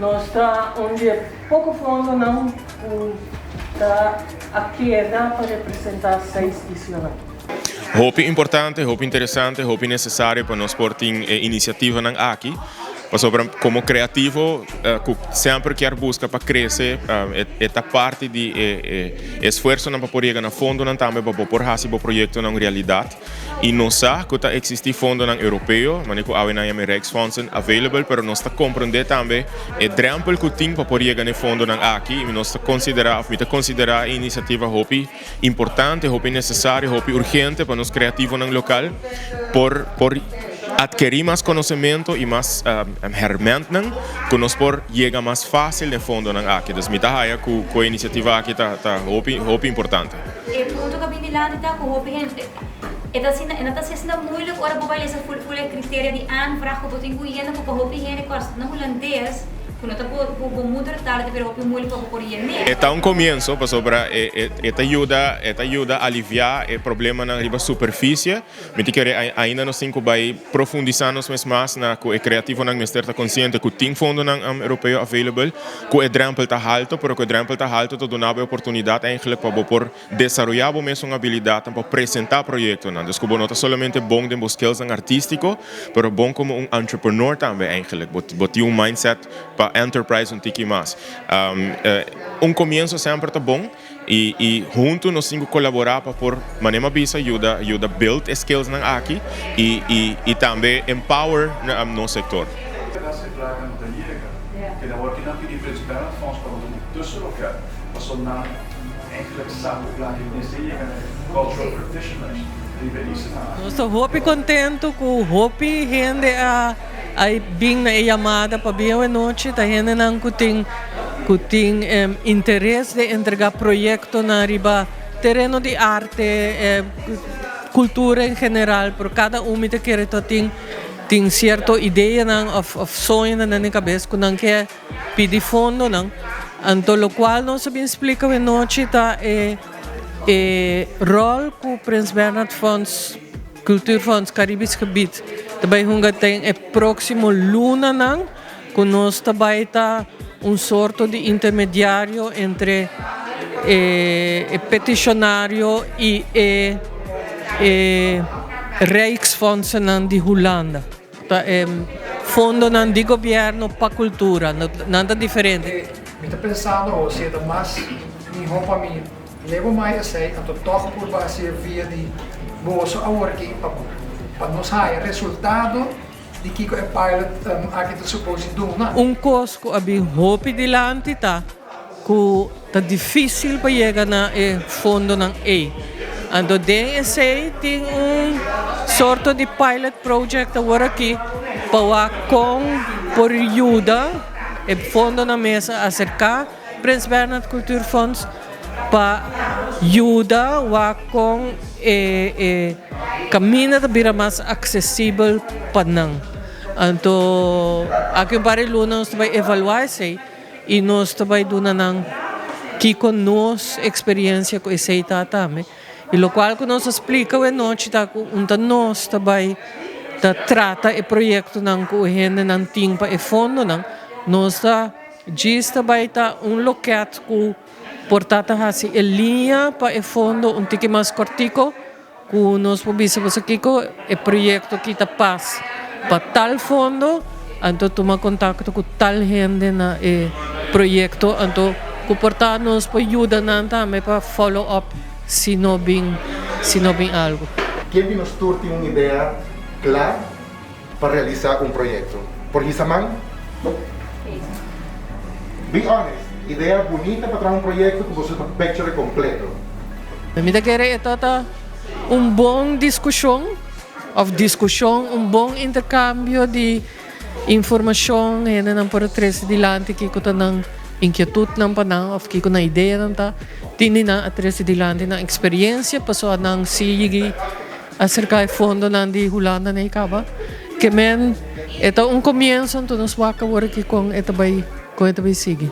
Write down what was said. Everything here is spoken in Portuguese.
Nós está onde pouco fundo não está aqui dá para representar 6 nacionais. Hoop importante, hoop interessante, hoop necessário para nós pôr iniciativa aqui. Como criativo, sempre quer buscar para crescer, esta parte de esforço para poder na fundo também para pôr o projeto na realidade. E nós sabemos que existe fundo europeu, mas que há uma Rijksfonds available, mas nós compreender também o drempel que tem para poder na fundo aqui. E nós considerar a iniciativa hoop importante, hoop necessário, hoop urgente para nós criativos no local, por adquirir mais conhecimento e mais ferramentas que nós por chegar mais fácil no fundo aqui. Então, me dá que a iniciativa aqui está hoop importante. E ponto que bem lá está com hoop gente. Está sendo muito agora para fazer essa full critério de vraag que eu tenho que para hoop gente que não holandês. Quando eu muito tarde, mas eu muito para poder ir. É um começo, para ajuda a aliviar o problema na superfície. Me que ainda não sei vai profundizar mais na o criativo na ministério consciente que tem fundo europeu available, que o drempel está alto, porque o drempel está alto te dá a oportunidade eigenlijk para por desenvolver mesmo uma habilidade para apresentar projetos. Então, não é somente bom de skills artístico, mas bom como entrepreneur também eigenlijk. Botar mindset para enterprise tiki mais. Começo sempre está bom e junto nós temos que colaborar para por manema bisa ajuda build skills aqui e também empower no sector. Estou muito contente com o hopi gente aí bem na chamada para bem a noite, tá gente não que tem interesse de entregar projeto na riba terreno de arte, cultura em geral, por cada que quer tem certa ideia of sonho na cabeça que não quer pedir fundo não, então lo qual não se explica a noite tá rol que o Prins Bernhard Fonds Cultuurfonds Caribisch Gebied também tem o próximo luna não, que nós também tá sorto de intermediário entre o peticionário e Rijksfonds de Holanda. Tá, fundo de governo para cultura, nada diferente. Me está pensando, se é mais, me roupa me leva mais a sério, então toco por base via de bolso a working para nos dar resultado de que o pilot aqui está suposto de Cosco a bem hopi dilante tá que tá difícil para chegar na fundo ng A. Ando DSA tem sorto de pilot project agora aqui para por ajuda e fundo na mesa acercar Prins Bernhard Cultuurfonds para ajuda com caminho de bira mais acessível para nang. Então, aqui para luna nós vai evaluar se e nós vai donar nang que com nós experiência com esse também. E lo qual que nós explica a noite tá nós vai trata o projeto nang ko gente nang ting pa e fundo nang nós gista vai locat ku portata hasi e linha pa e fundo tiki mais cortico ku nós pobisa você kiko e projeto que paz para tal fundo então toma contato com tal gente na e projeto então ku portar nós pa ajuda nan também para follow up se não bem algo. Quem nos tem uma ideia clara para realizar um projeto? Por isso, be honest, ideia bonita para trazer um projeto que você picture completo. Me querer é bom discussão, bom intercâmbio de informação, ainda não por três dilante que eu tenho inquietude não para of que na ideia não tá, tini na atrás dilante na experiência passou nang sige acerca do fundo nan di Holanda na ikaba, que men ito comienzo então nos waka work com ito bay sige.